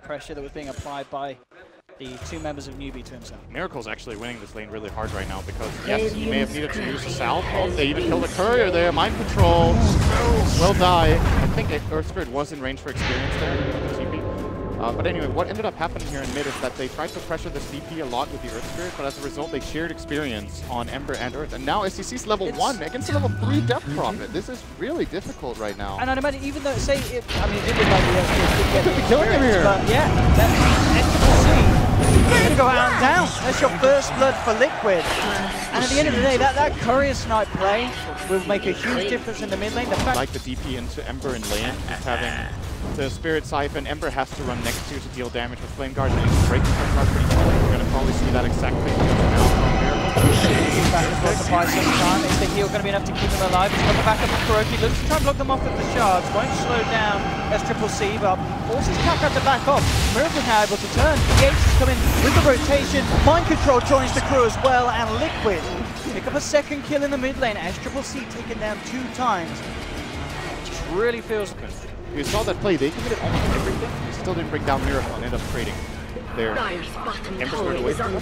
pressure that was being applied by the two members of Newbee to himself. Miracle's actually winning this lane really hard right now because, yes, he may have needed to use the Salve. Oh, they even killed the courier there. Mind control. Will die. I think Earth Spirit was in range for experience there. But anyway, what ended up happening here in mid is that they tried to pressure the CP a lot with the Earth Spirit, but as a result, they shared experience on Ember and Earth. And now SCC's level 1 against a level 3 Death Prophet. This is really difficult right now. And I'd imagine, even though, say, it did look like the SCC could be killing him here. But yeah, that SCC. You're going to go out and down. That's your first blood for Liquid. And at the end of the day, that courier snipe play will make a huge difference in the mid lane. The fact like the DP into Ember in lane, just having the Spirit Siphon. Ember has to run next to deal damage with Flame Guard, and he's breaking Flame Guard pretty quickly. We're going to probably see that exact thing now from Miracle. Is the heal going to be enough to keep him alive? He's got the backup of Kuroki. Looks to try and block them off with the shards. Won't slow down SCC, but forces Kaka to back off. Miracle now able to turn. Yates is coming with the rotation. Mind Control joins the crew as well, and Liquid pick up a second kill in the mid lane. SCC taken down 2 times. Just really feels good. You saw that play. They committed almost everything. They still didn't bring down Miracle and end up trading their Ember's away from them.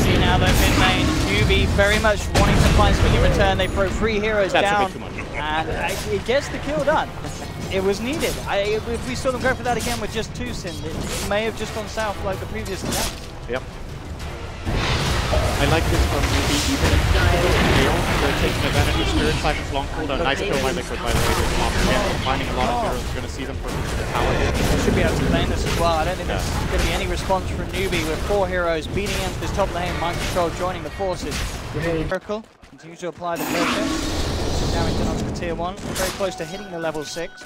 See now though, mid lane, Newbee very much wanting to find something in return. They throw 3 heroes down, and it gets the kill done. It was needed. If we saw them go for that again with just 2 Sin, it may have just gone south like the previous attempt. Yep. I like this from Newbee, even if they're taking advantage of Spirit Siphon's long cooldown. Nice kill by Liquid, by the way. Again, finding a lot of heroes. We're going to see them for the tower hit. They should be able to lane this as well. I don't think there's going to be any response from Newbee with 4 heroes beating into this top lane. Mind Control joining the forces. Miracle continues to apply the pressure. Damage done onto the tier 1. Very close to hitting the level 6.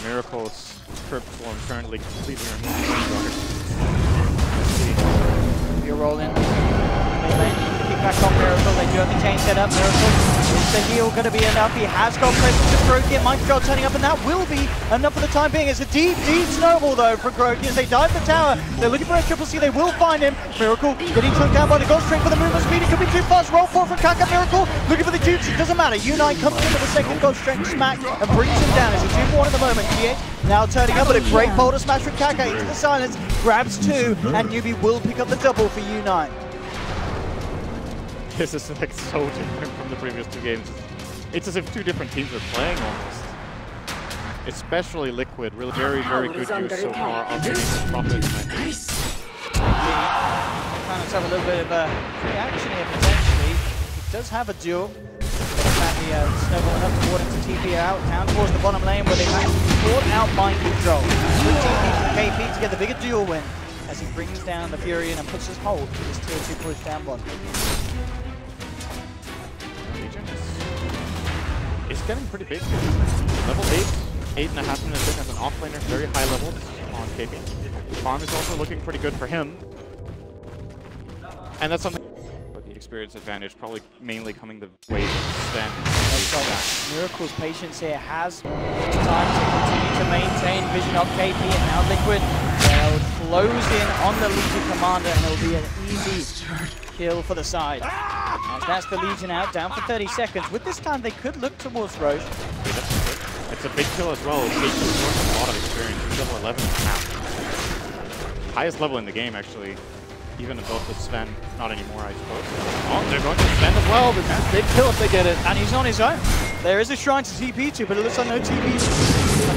Miracle's Curb Swarm currently completely removed. You're rolling. Keep back on Miracle. They do have the chain set up. Miracle, is the heal going to be enough? He has got presence to Kuroki. Mind Control turning up, and that will be enough for the time being. It's a deep snowball though for Kuroki as they dive the tower. They're looking for a SCC. They will find him. Miracle getting choked down by the gold string for the movement speed. It could be too fast. Roll 4 from Kaka. Miracle looking for the dukes. It doesn't matter. U9 comes in with the second gold string smack and brings him down. It's a 2-1 at the moment. GH now turning up, but a great boulder smash from Kaka into the silence. Grabs 2, and Newbee will pick up the double for U9. This is like so different from the previous 2 games. It's as if 2 different teams are playing almost. Especially Liquid, really very good use so far of the Prophet. Trying to have a little bit of free action here potentially. He does have a duel. Snowball enough to him to TP out down towards the bottom lane where they managed to sort out Mind Control. Good TP from KP to get the bigger duel win as he brings down the Furion and puts his hold to this tier 2 push down bottom. It's getting pretty big. Level 8, 8.5 minutes in as an offlaner, very high levels on KP. Farm is also looking pretty good for him. And that's something the experience advantage, probably mainly coming the way of Sven. Miracle's patience here has time to continue to maintain vision of KP, and now Liquid will close in on the Legion Commander, and it'll be an easy kill for the side. As that's the Legion out, down for 30 seconds. With this time, they could look towards Roche. It's a big kill as well. KP's worth a lot of experience. He's level 11 now. Highest level in the game, actually. Even above the Sven, not anymore, I suppose. Oh, they're going to Sven as well. This is a big kill if they get it. And he's on his own. There is a shrine to TP to, but it looks like no TPs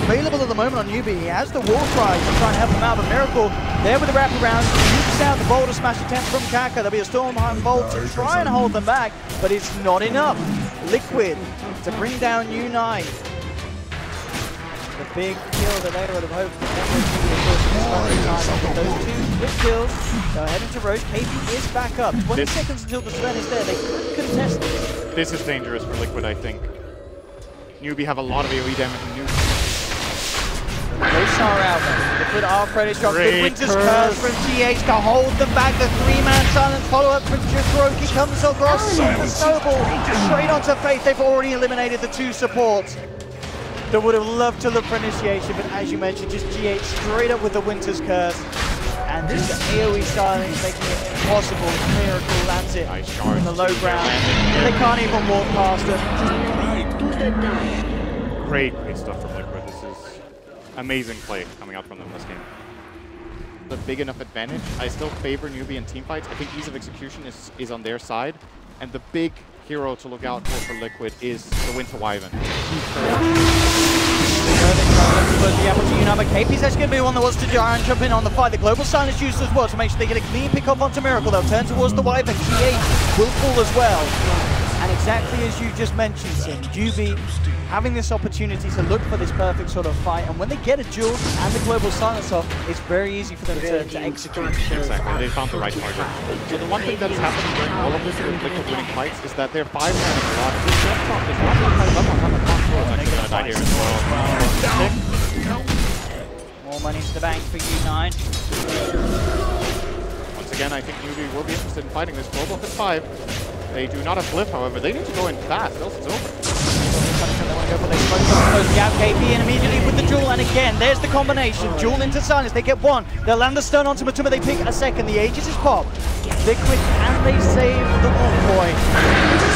available at the moment on Newbee. He has the War Cry to try and help him out, but Miracle there with the wraparound. Uses out the Boulder Smash attempt from Kaka. There'll be a Stormheim Bolt to try and hold them back, but it's not enough. Liquid to bring down U9. The big kill that they would have hoped for. Those 2 quick kills. Go ahead into Roche. KP is back up. 20 seconds until the Sven is there. They could contest this. This is dangerous for Liquid, I think. Newbee have a lot of AoE damage and Roche are out there. Liquid are credit shot. Good Winter's Curse from GH to hold them back. The 3-man silence follow-up from Kuroki comes across. The snowball straight onto Faith. They've already eliminated the 2 supports. That would have loved to look for initiation, but as you mentioned, just GH straight up with the Winter's Curse. And just the AoE silence making it impossible. Miracle lands it in the low ground. They can't even walk past it. Great stuff from Liquid. This is amazing play coming out from them this game. The big enough advantage. I still favor Newbee in teamfights. I think ease of execution is on their side. And the big hero to look out for Liquid is the Winter Wyvern. The apple to Unite, but KP's actually going to be one that wants to try and jump in on the fight. The Global Silence used as well to make sure they get a clean pick up onto Miracle. They'll turn towards the Wyvern. GH will fall as well. And exactly as you just mentioned, Sin, Newbee having this opportunity to look for this perfect sort of fight, and when they get a duel and the Global Silence off, it's very easy for them to execute. Exactly, they found the right target. So the one thing that is happening during all of this with Liquid winning fights is that their 5-man is a lot. This left top is not quite up on the top floor. It's actually going to die here as well. More money to the bank for U9. Once again, I think Newbee will be interested in fighting this. Global at 5. They do not have Glyph, however. They need to go in fast, else it's over. Close the gap, KP in immediately with the duel, and again, there's the combination. Duel into silence, they get one. They'll land the stun onto Matuma, they pick a second. The Aegis is pop. Liquid, and they save the Wolf Boy.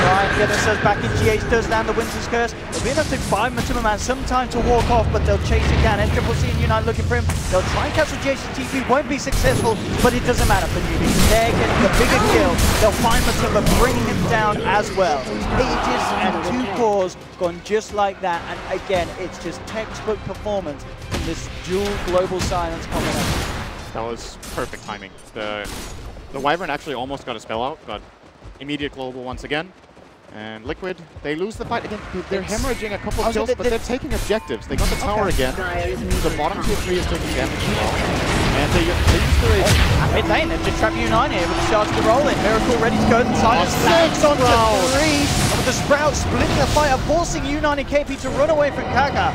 Try and get themselves back in. GH does land the Winter's Curse. It'll be enough to buy Matuma Man some time to walk off, but they'll chase him down. SCCC and Unite looking for him. They'll try and cancel GH's TP, won't be successful, but it doesn't matter for Newbee. They're getting the bigger kill. They'll find Matuma, bring him down as well. Aegis and 2 cores gone just like that, and again, it's just textbook performance in this dual Global Silence combination. That was perfect timing. The Wyvern actually almost got a spell out, got immediate global once again. And Liquid, they lose the fight again. They're hemorrhaging a couple of kills, but they're taking objectives. They got the tower again. The bottom tier 3 is taking damage as well. And they use their Aegis. Mid lane, they've just trapped U9 here with the start of the roll in. Miracle ready to go, and Silence lands onto 3. With the Sprout splitting the fight, forcing U9 and KP to run away from Kaka.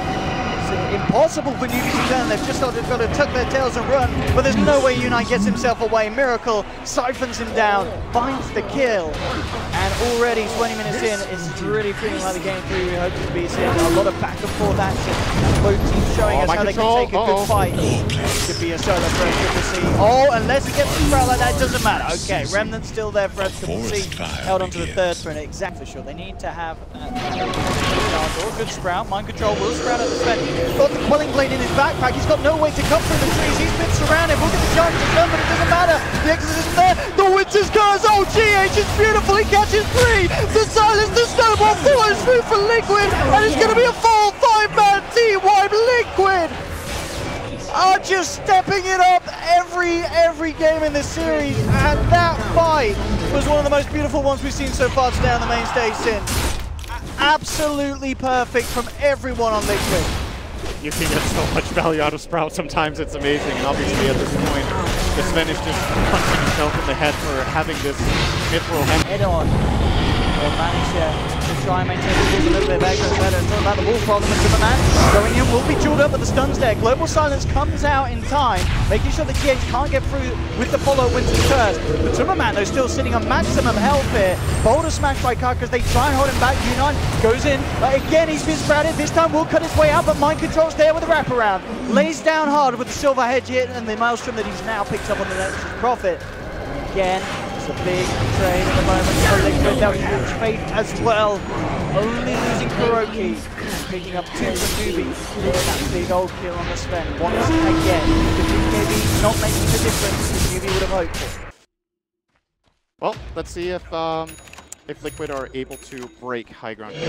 Impossible for Newbee to turn. They've just got to tuck their tails and run, but there's no way Unite gets himself away. Miracle siphons him down, finds the kill, and already 20 minutes in, it's really feeling like the game 3 we hoped to be. Seeing a lot of back and forth action. Both teams showing us how they can take a good fight. Could be a solo for SCCC. Oh, unless he gets the Sprout like that, it doesn't matter. Okay, Remnant's still there for SCCC. Held on to the third for an exact for sure. They need to have a good Sprout. Mind control will Sprout at the center. He's got the Quelling Blade in his backpack. He's got no way to come through the trees. He's been surrounded. We'll get the chance to turn, but it doesn't matter. The Exodus is there. The Winter's Curse. Oh, GH is beautiful. He catches 3. The Silence, the Snowball follows through for Liquid. And it's going to be a full 5-man team wipe. Liquid are just stepping it up every game in this series. And that fight was one of the most beautiful ones we've seen so far today on the main stage since. Absolutely perfect from everyone on Liquid. You can get so much value out of Sprout, sometimes it's amazing, and obviously at this point, the Sven is just punching himself in the head for having this mithril head on. They'll manage to try and maintain the balls a little bit better. It's not about the ball problem, it's the man going in, will be chewed up, but the stun's there. Global Silence comes out in time, making sure that GH can't get through with the follow Winter's Curse. But Superman, though, still sitting on maximum health here. Boulder smash by Kaka as they try and hold him back. U9 goes in, but again, he's been sprouted. This time will cut his way out, but Mind Control's there with a wraparound. Lays down hard with the Silver Hedge hit and the Maelstrom that he's now picked up on the next Prophet. Again, it's a big trade at the moment for Liquid. They'll huge faith as well. Only losing Kuroki, picking up 2 from Newbee. That big old kill on the Sven. Once again, the BKB not making the difference that Newbee would have hoped for. Well, let's see if Liquid are able to break high ground here.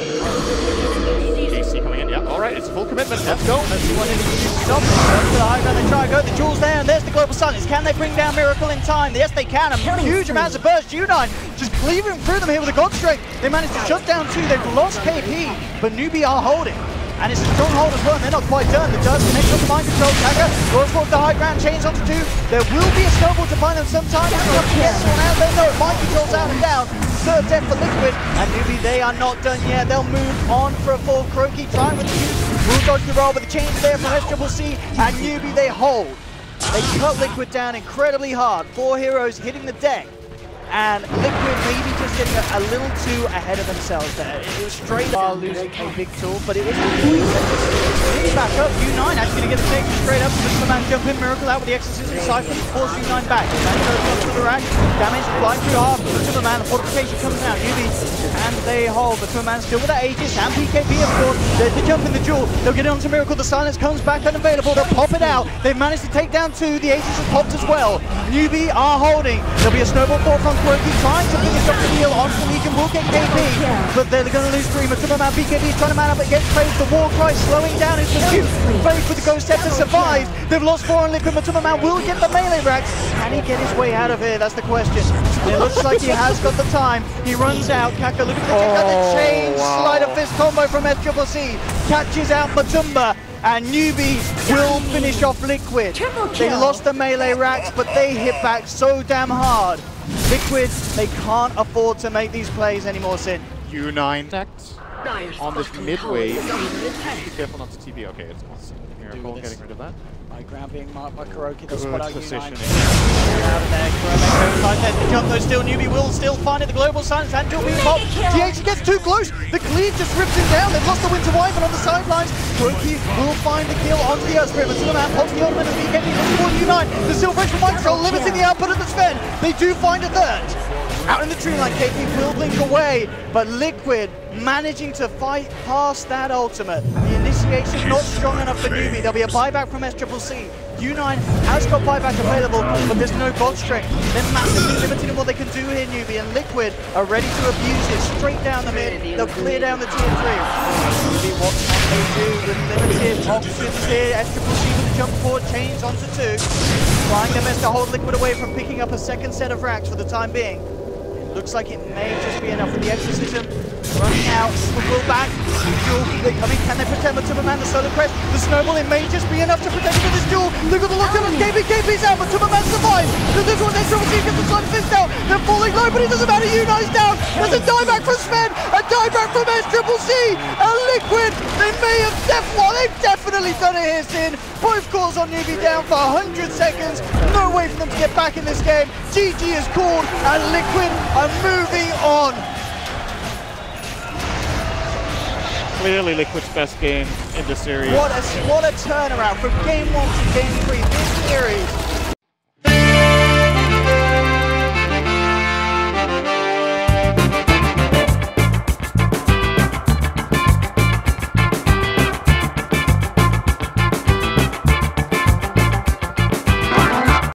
AC coming in, yeah, alright, it's a full commitment, let's go. Let's see what it is. Stop it, to the high ground, they try and go, the jewel's there, and there's the Global Silence. Can they bring down Miracle in time? Yes, they can, huge amounts of burst. U9 just cleaving through them here with a God Strength. They managed to shut down 2, they've lost KP, but Newbee are holding. And it's a strong hold as well, and they're not quite done. The Dust connects on the Mind Control. Kaka goes for the high ground, chains onto 2. There will be a snowball to find them sometime. Get someone out there. No, Mind Control's out and down. Third death for Liquid. And Newbee, they are not done yet. They'll move on for a full Kuroki. Trying with the use. Will dodge the roll, but the chains there from SCCC. And Newbee, they hold. They cut Liquid down incredibly hard. 4 heroes hitting the deck. And Liquid maybe just getting a a little too ahead of themselves there. It was straight up losing a big tool, but it was really back up. U9 actually going to get the take straight up. The man jump in, Miracle out with the exorcism siphon, force U9 back. That goes to the rack, damage flying through half. The Timberman, the fortification comes out. Newbee, and they hold. The Timberman still with that Aegis and PKP, of course. The jump in the duel. They'll get it onto Miracle. The silence comes back unavailable. They'll pop it out. They've managed to take down 2. The Aegis has popped as well. Newbee are holding. There'll be a snowball fall from Quirky trying to finish off the deal onto the Legion. Will get KP, but they're going to lose 3. Timberman, PKP trying to man up against Faith. The war cry slowing down his pursuit. Faith with the Ghost Scepter survives. They've lost 4 on Liquid. Timberman will get the melee racks. Can he get his way out of here? That's the question. It looks like he has got the time. He runs out. Kaka, look at the chain slider fist combo from SCCC. Catches out Matumba. And Newbee will finish off Liquid. They lost the melee racks, but they hit back so damn hard. Liquid, they can't afford to make these plays anymore, Sin. U9 attacked on this midway. Be careful not to TP. Okay, it's awesome. Miracle getting rid of that. High ground being marked by Kuroki. The spot out positioning. Out of there. Kuroki goes like that. The jump though still. Newbee will still find it. The global silence and dual being popped. DH gets too close. The cleave just rips him down. They've lost the Winter Wyvern on the sidelines. Kuroki will find the kill onto the Earth Spirit. But Silverman pops the ultimate as he gets towards U9. The Silver Edge from Micro limiting the output of the Sven. They do find a third. Out in the tree line, KP will blink away, but Liquid managing to fight past that ultimate. The initiation not strong enough for Newbee. There'll be a buyback from SCCC. U9 has got buyback available, but there's no god strength. They're massively limited in what they can do here, Newbee, and Liquid are ready to abuse it straight down the mid. They'll clear down the tier 3. Newbee, what can they do with limited options here? SCCC with the jump forward, chains onto 2. Trying their best to hold Liquid away from picking up a second set of racks for the time being. Looks like it may just be enough with the exorcism. Running out, will back. They come in, can they protect the Timberman, the Solar Crest? The snowball, it may just be enough to protect him with this duel. Look at the lock on KP's out, but Timberman survives. There's one extra team gets the side fist out. They're falling low, but it doesn't matter. U9's down. There's a dieback from Sven, a dieback from SCCC. A Liquid, they may have they've definitely done it here, Sin. Both calls on Newbee down for 100 seconds. No way for them to get back in this game. GG is called, and Liquid are moving on. Clearly Liquid's best game in the series. What a turnaround from game 1 to game 3. This series